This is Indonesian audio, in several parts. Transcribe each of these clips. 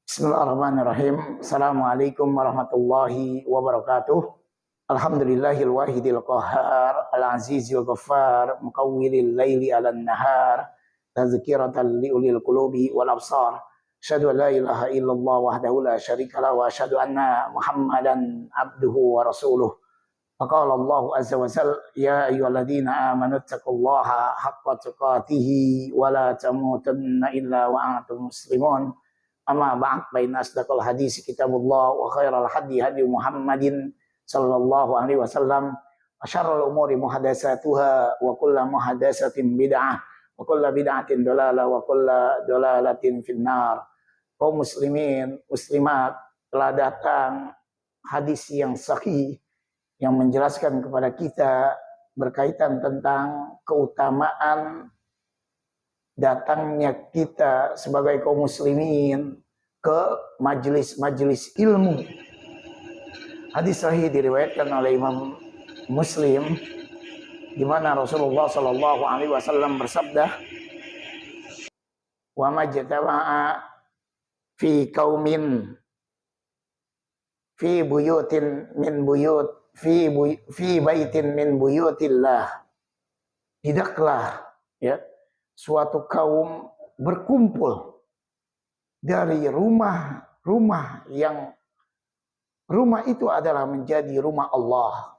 Bismillahirrahmanirrahim. Assalamualaikum warahmatullahi wabarakatuh. Alhamdulillahil wahidil qahhar, al-azizil ghaffar, muqawwilil laili 'alan nahar, tazkiratan liulil qulubi wal absar. Asyhadu an la ilaha illallah wahdahu la syarika lahu wa asyhadu anna Muhammadan abduhu wa rasuluh. Faqala Allah azza wa jalla, ya ayyuhalladzina amanu taqullaha haqqa tuqatih wa la tamutunna illa wa antum muslimun. Amma ba'd, fa inna asdaqal hadis kitabullah wa khairal hadi hadi Muhammadin sallallahu alaihi wasallam wa syarrul umuri muhadatsatuha wa kullu muhadatsatin bid'ah wa kullu bid'atin dalalah wa kullu dalalatin finnar. Kaum muslimin muslimat, telah datang hadis yang sahih yang menjelaskan kepada kita berkaitan tentang keutamaan datangnya kita sebagai kaum muslimin ke majelis-majelis ilmu. Hadis sahih diriwayatkan oleh Imam Muslim, di mana Rasulullah Shallallahu Alaihi Wasallam bersabda, "Wa majtama'a fi kaumin fi buyutin min buyut fi baitin min buyutillah." Tidaklah suatu kaum berkumpul dari rumah yang rumah itu adalah menjadi rumah Allah,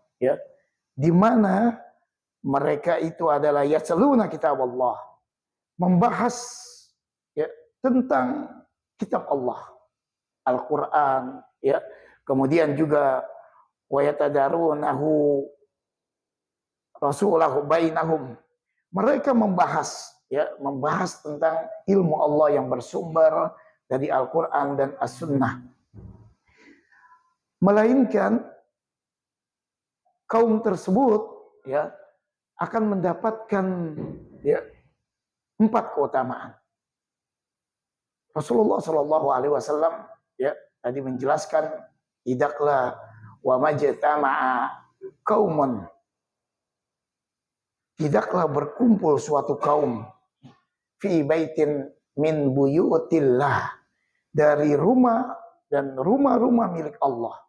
di mana mereka itu adalah yatluna kitab Allah, membahas tentang kitab Allah, Al-Qur'an, kemudian juga wa yatadarunahu rasulahu bainahum, mereka membahas tentang ilmu Allah yang bersumber dari Al-Quran dan As-Sunnah. Melainkan kaum tersebut akan mendapatkan 4 keutamaan. Rasulullah Shallallahu Alaihi Wasallam tadi menjelaskan, tidaklah wa majtama'a qaumun, tidaklah berkumpul suatu kaum fi baitin min buyutillah, dari rumah dan rumah-rumah milik Allah,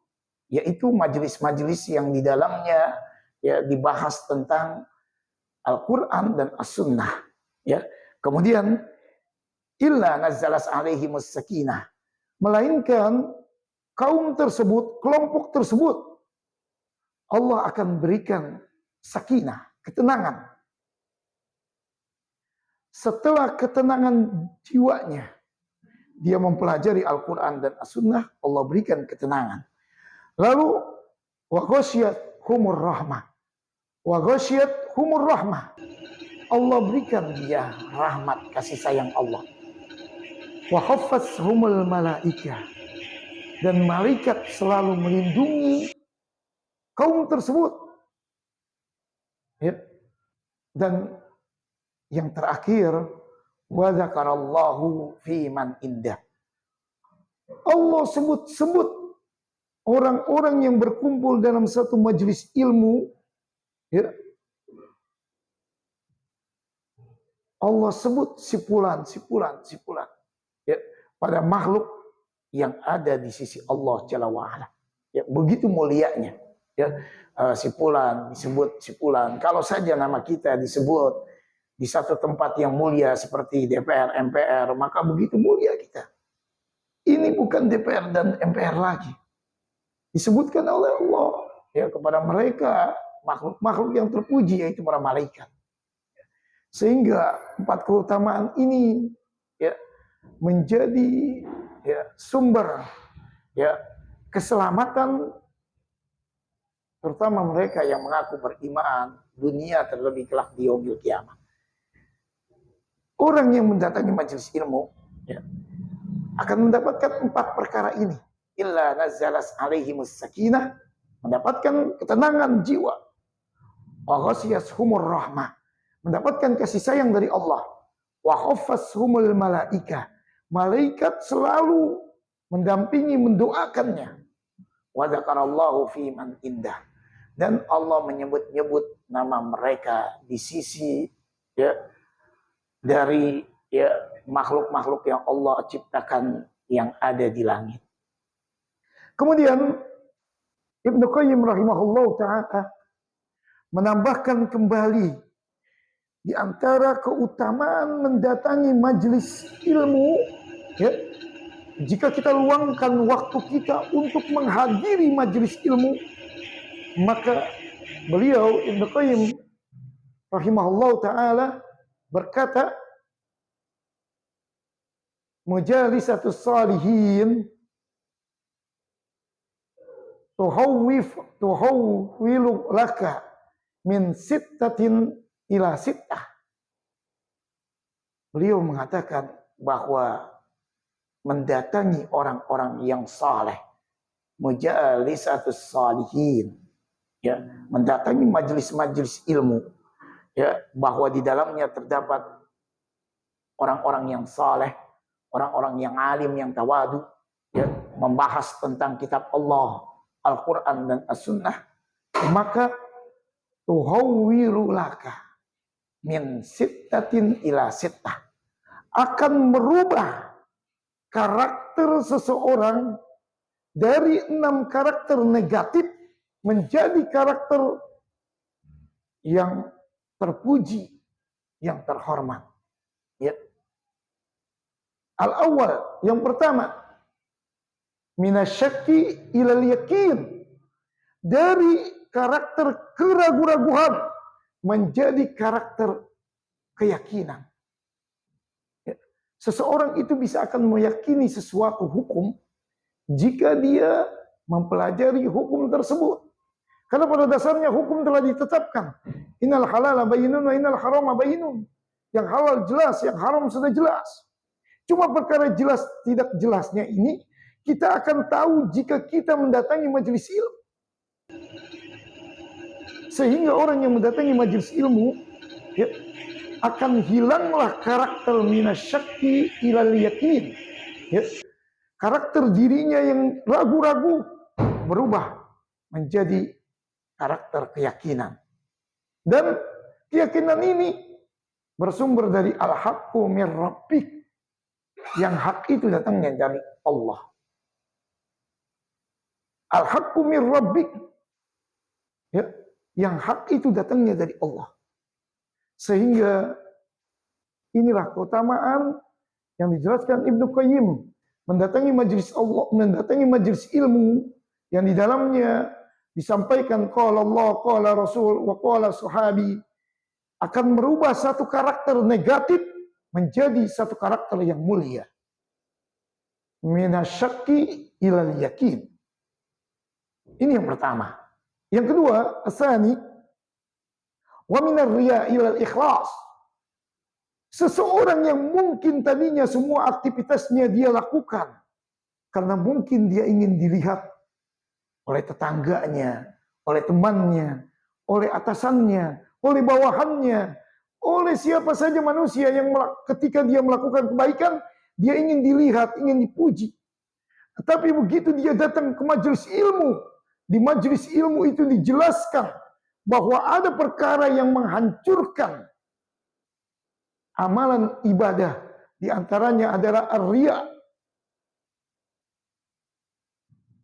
yaitu majelis-majelis yang di dalamnya dibahas tentang Al-Quran dan As-Sunnah. Kemudian illa nazzalas alaihimus sakinah, melainkan kaum tersebut, kelompok tersebut, Allah akan berikan sakinah, ketenangan. Setelah ketenangan jiwanya, dia mempelajari Al-Quran dan As-Sunnah, Allah berikan ketenangan. Lalu wa ghasyiyatuhumur rahmah, wa ghasyiyatuhumur rahmah, Allah berikan dia rahmat, kasih sayang Allah. Wa haffazhumul malaikah, dan malaikat selalu melindungi kaum tersebut. Dan yang terakhir, wa dzakarallahu fi man indah, Allah sebut-sebut orang-orang yang berkumpul dalam satu majelis ilmu, Allah sebut sipulan pada makhluk yang ada di sisi Allah Jalla wa'ala. Begitu mulianya sipulan, disebut sipulan. Kalau saja nama kita disebut di satu tempat yang mulia seperti DPR, MPR, maka begitu mulia kita. Ini bukan DPR dan MPR lagi. Disebutkan oleh Allah kepada mereka makhluk-makhluk yang terpuji, yaitu para malaikat. Sehingga 4 keutamaan ini menjadi sumber keselamatan, terutama mereka yang mengaku beriman dunia terlebih kelak di yaumil qiyamah. Orang yang mendatangi majelis ilmu akan mendapatkan 4 perkara ini. Illa nazzalas alaihimus sakinah, mendapatkan ketenangan jiwa. Wa ghasyiyatuhumur rahmah, mendapatkan kasih sayang dari Allah. Wa haffazhumul malaikah, malaikat selalu mendampingi, mendoakannya. Wa dzakarallahu fi man indah, dan Allah menyebut-nyebut nama mereka di sisi dari makhluk-makhluk yang Allah ciptakan yang ada di langit. Kemudian Ibnu Qayyim rahimahullah ta'ala menambahkan kembali di antara keutamaan mendatangi majelis ilmu, ya, jika kita luangkan waktu kita untuk menghadiri majelis ilmu, maka beliau Ibnu Qayyim rahimahullah ta'ala berkata, Mujalisatus salihin tuhawwilu laka min sittatin ila sittah. Beliau mengatakan bahwa mendatangi orang-orang yang saleh, mujalisatus salihin, ya, mendatangi majelis-majelis ilmu, ya, bahwa di dalamnya terdapat orang-orang yang saleh, orang-orang yang alim, yang tawadu, ya, membahas tentang kitab Allah, Al-Quran dan As-Sunnah, maka tuhawwiru laka min sittatin ila sittah, akan merubah karakter seseorang dari 6 karakter negatif menjadi karakter yang terpuji, yang terhormat. Ya. Al-awwal, yang pertama, minasyakki ilal yakin, dari karakter keraguan-raguan menjadi karakter keyakinan. Ya. Seseorang itu bisa akan meyakini sesuatu hukum jika dia mempelajari hukum tersebut. Karena pada dasarnya hukum telah ditetapkan. Innal halala bayyinun wa innal harama bayyinun. Yang halal jelas, yang haram sudah jelas. Cuma perkara jelas tidak jelasnya ini kita akan tahu jika kita mendatangi majelis ilmu. Sehingga orang yang mendatangi majelis ilmu, ya, akan hilanglah karakter minasyakki ilal yakin. Ya. Karakter dirinya yang ragu-ragu berubah menjadi karakter keyakinan. Dan keyakinan ini bersumber dari al-haqqu mir rabbik. Yang hak itu datangnya dari Allah. Al-haqqu mir rabbik. Ya, yang hak itu datangnya dari Allah. Sehingga inilah keutamaan yang dijelaskan Ibnu Qayyim, mendatangi majelis Allah, mendatangi majelis ilmu yang di dalamnya disampaikan qala Allah, qala Rasul, wa qala sahabi, akan merubah satu karakter negatif menjadi satu karakter yang mulia. Minasyakki ilal yakin. Ini yang pertama. Yang kedua, asani, wa minar riya ilal ikhlas. Seseorang yang mungkin tadinya semua aktivitasnya dia lakukan karena mungkin dia ingin dilihat oleh tetangganya, oleh temannya, oleh atasannya, oleh bawahannya, oleh siapa saja manusia yang ketika dia melakukan kebaikan, dia ingin dilihat, ingin dipuji. Tetapi begitu dia datang ke majelis ilmu, di majelis ilmu itu dijelaskan bahwa ada perkara yang menghancurkan amalan ibadah. Di antaranya adalah ar-riya.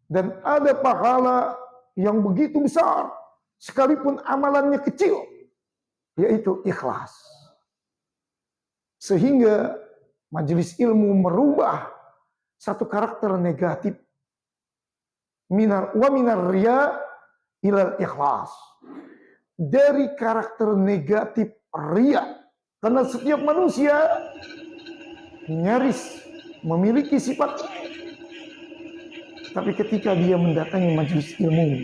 Dan ada pahala yang begitu besar, sekalipun amalannya kecil, yaitu ikhlas. Sehingga majelis ilmu merubah satu karakter negatif. Wa minar riya ilal ikhlas. Dari karakter negatif riya. Karena setiap manusia nyaris memiliki sifat ini. Tapi ketika dia mendatangi majelis ilmu,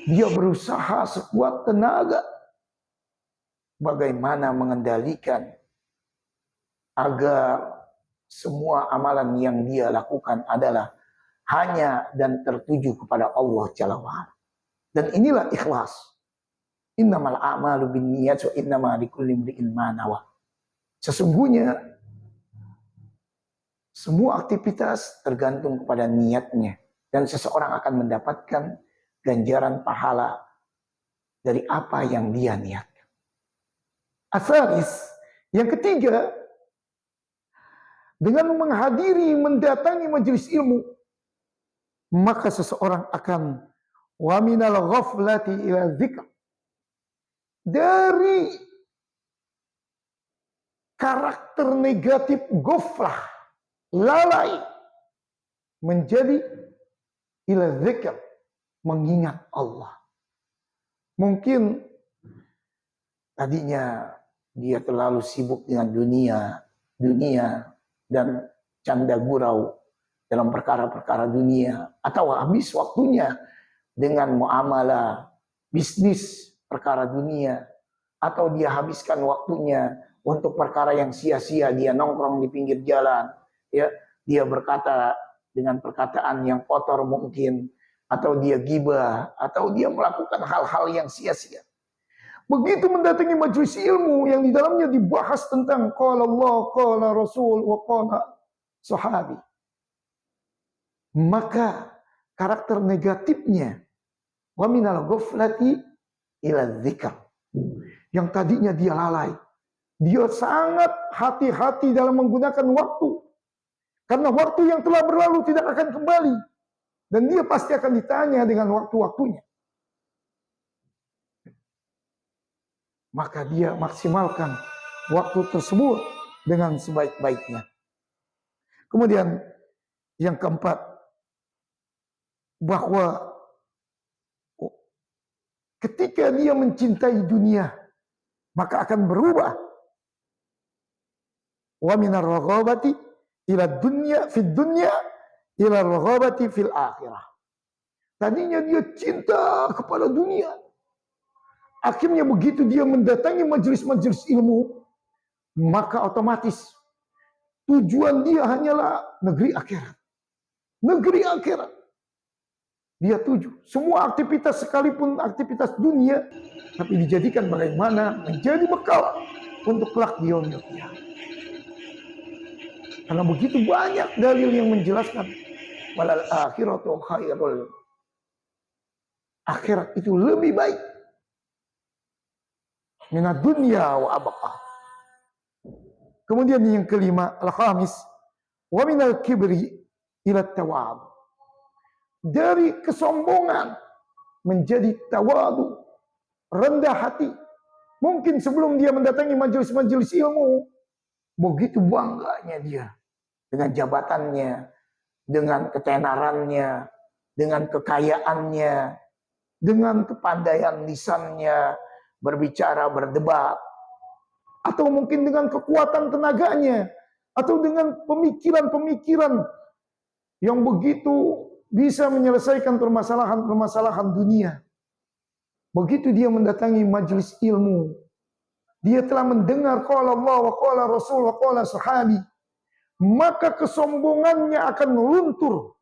dia berusaha sekuat tenaga bagaimana mengendalikan agar semua amalan yang dia lakukan adalah hanya dan tertuju kepada Allah Jalla wa'ala. Dan inilah ikhlas. Innamal a'malu binniyat wa innama likulli imri'in ma nawa. Sesungguhnya semua aktivitas tergantung kepada niatnya dan seseorang akan mendapatkan ganjaran pahala dari apa yang dia niatkan. Asalis, yang ketiga, dengan menghadiri, mendatangi majelis ilmu, maka seseorang akan wa minal ghaflati ila dzikr, dari karakter negatif ghaflah, lalai, menjadi ila dzikr, mengingat Allah. Mungkin tadinya dia terlalu sibuk dengan dunia dan canda gurau dalam perkara-perkara dunia, atau habis waktunya dengan muamalah bisnis perkara dunia, atau dia habiskan waktunya untuk perkara yang sia-sia, dia nongkrong di pinggir jalan, ya, dia berkata dengan perkataan yang kotor mungkin, atau dia gibah, atau dia melakukan hal-hal yang sia-sia. Begitu mendatangi majelis ilmu yang di dalamnya dibahas tentang qala Allah, qala Rasul, wa qala sahabi, maka karakter negatifnya wa minal ghaflati ila dzikr, yang tadinya dia lalai, dia sangat hati-hati dalam menggunakan waktu, karena waktu yang telah berlalu tidak akan kembali, dan dia pasti akan ditanya dengan waktu-waktunya. Maka dia maksimalkan waktu tersebut dengan sebaik-baiknya. Kemudian yang keempat, bahwa ketika dia mencintai dunia, maka akan berubah. Wa minar raghabati ila dunya fid dunya ila raghabati fil akhirah. Tadinya dia cinta kepada dunia, akhirnya begitu dia mendatangi majelis-majelis ilmu, maka otomatis tujuan dia hanyalah negeri akhirat. Negeri akhirat. Dia tuju. Semua aktivitas, sekalipun aktivitas dunia, tapi dijadikan bagaimana menjadi bekal untuk kelak di yaumil qiyamah. Karena begitu banyak dalil yang menjelaskan walal akhiratu khairul. Akhirat itu lebih baik minad dunya wa abqa. Kemudian yang kelima, al-khamis, wa minal kibri ila tawadu. Dari kesombongan menjadi tawadu, rendah hati. Mungkin sebelum dia mendatangi majelis-majelis ilmu, begitu bangganya dia dengan jabatannya, dengan ketenarannya, dengan kekayaannya, dengan kepandaian lisannya, berbicara, berdebat, atau mungkin dengan kekuatan tenaganya, atau dengan pemikiran-pemikiran yang begitu bisa menyelesaikan permasalahan-permasalahan dunia. Begitu dia mendatangi majelis ilmu, dia telah mendengar qala Allah wa qala Rasul wa qala sahabi, maka kesombongannya akan luntur,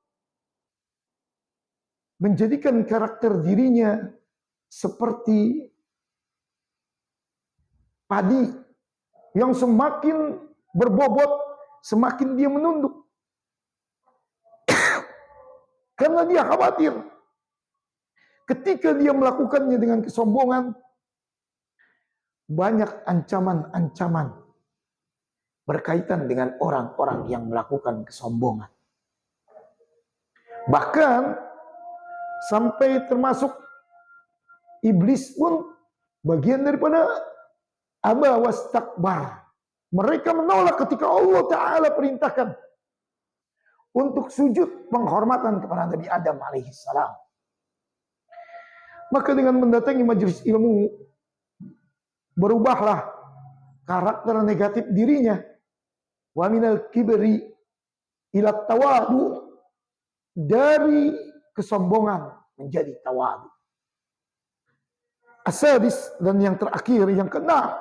menjadikan karakter dirinya seperti padi yang semakin berbobot, semakin dia menunduk. Karena dia khawatir ketika dia melakukannya dengan kesombongan, banyak ancaman-ancaman berkaitan dengan orang-orang yang melakukan kesombongan. Bahkan sampai termasuk iblis pun bagian daripada aba wastakbar. Mereka menolak ketika Allah Ta'ala perintahkan untuk sujud penghormatan kepada Nabi Adam alaihissalam. Maka dengan mendatangi majelis ilmu, berubahlah karakter negatif dirinya. Wa minal kibri ila tawadu, dari kesombongan menjadi tawadu. Asadis, dan yang terakhir, yang keenam,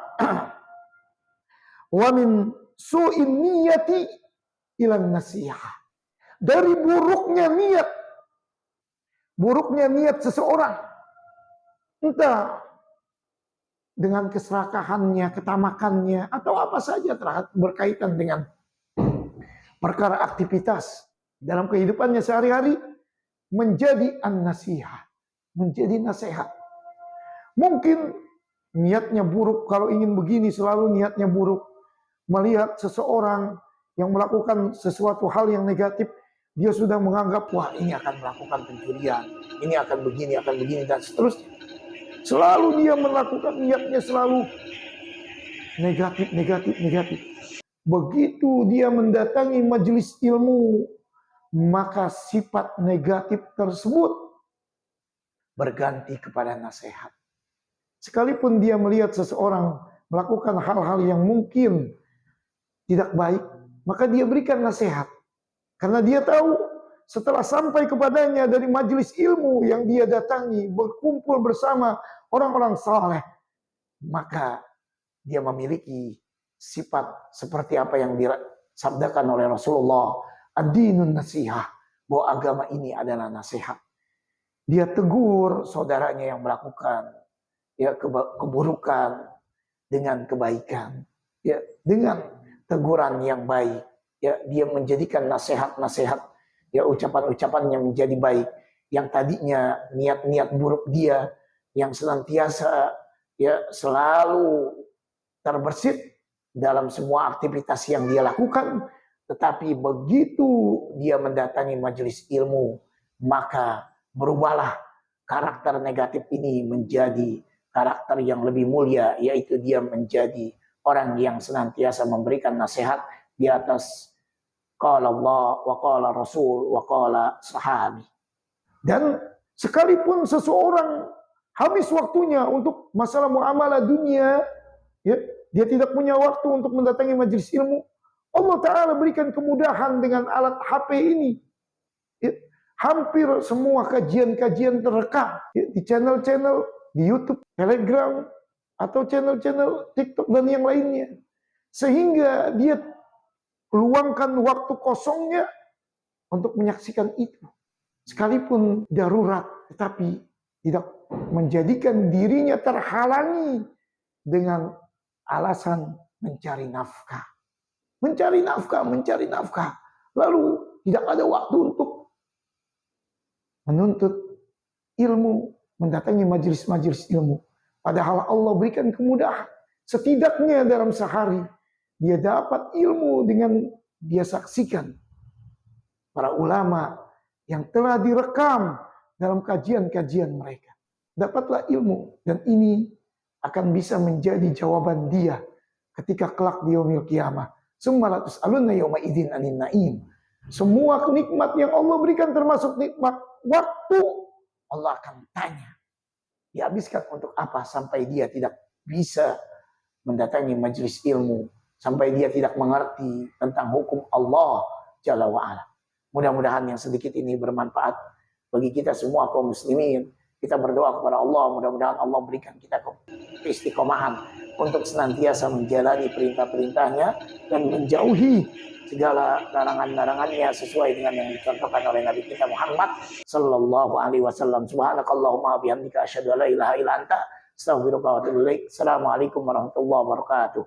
wa min su'in niyati ila nasihah, dari buruknya niat seseorang, entah dengan keserakahannya, ketamakannya, atau apa saja berkaitan dengan perkara aktivitas dalam kehidupannya sehari-hari, menjadi an-nasihah, menjadi nasihat. Mungkin niatnya buruk, kalau ingin begini selalu niatnya buruk, melihat seseorang yang melakukan sesuatu hal yang negatif, dia sudah menganggap, wah ini akan melakukan pencurian, ini akan begini, dan seterusnya. Selalu dia melakukan, niatnya selalu negatif. Begitu dia mendatangi majelis ilmu, maka sifat negatif tersebut berganti kepada nasihat. Sekalipun dia melihat seseorang melakukan hal-hal yang mungkin tidak baik, maka dia berikan nasihat. Karena dia tahu setelah sampai kepadanya dari majelis ilmu yang dia datangi, berkumpul bersama orang-orang saleh, maka dia memiliki sifat seperti apa yang disabdakan oleh Rasulullah, ad-dinun nasihah, bahwa agama ini adalah nasihat. Dia tegur saudaranya yang melakukan keburukan dengan kebaikan, dengan teguran yang baik. Dia menjadikan nasihat-nasihat, ucapan-ucapan yang menjadi baik. Yang tadinya niat-niat buruk dia, yang senantiasa selalu terbersit dalam semua aktivitas yang dia lakukan, tetapi begitu dia mendatangi majelis ilmu, maka berubahlah karakter negatif ini menjadi karakter yang lebih mulia, yaitu dia menjadi orang yang senantiasa memberikan nasihat di atas qala Allah wa qala Rasul wa qala sahabi. Dan sekalipun seseorang habis waktunya untuk masalah muamalah dunia, dia tidak punya waktu untuk mendatangi majelis ilmu, Allah Ta'ala berikan kemudahan dengan alat HP ini. Hampir semua kajian-kajian terekam di channel-channel di YouTube, Telegram, atau channel-channel TikTok dan yang lainnya. Sehingga dia luangkan waktu kosongnya untuk menyaksikan itu. Sekalipun darurat, tetapi tidak menjadikan dirinya terhalangi dengan alasan mencari nafkah. Mencari nafkah. Lalu tidak ada waktu untuk menuntut ilmu, mendatangi majelis-majelis ilmu. Padahal Allah berikan kemudahan. Setidaknya dalam sehari dia dapat ilmu dengan dia saksikan para ulama yang telah direkam dalam kajian-kajian mereka. Dapatlah ilmu, dan ini akan bisa menjadi jawaban dia ketika kelak di yaumil qiyamah. Summa la tus'alunna yauma idzin 'anin na'im. Semua nikmat yang Allah berikan termasuk nikmat waktu, Allah akan tanya, dihabiskan untuk apa sampai dia tidak bisa mendatangi majelis ilmu, sampai dia tidak mengerti tentang hukum Allah Jalla wa'ala. Mudah-mudahan yang sedikit ini bermanfaat bagi kita semua kaum muslimin. Kita berdoa kepada Allah, mudah-mudahan Allah berikan kita keistiqomahan untuk senantiasa menjalani perintah-perintahnya dan menjauhi segala larangan-larangannya sesuai dengan yang dicontohkan oleh Nabi kita Muhammad sallallahu alaihi wasallam. Subhanakallahumma bihamdika asyhadu an la ilaha illa anta astaghfiruka wa atubu ilaik. Assalamualaikum warahmatullahi wabarakatuh.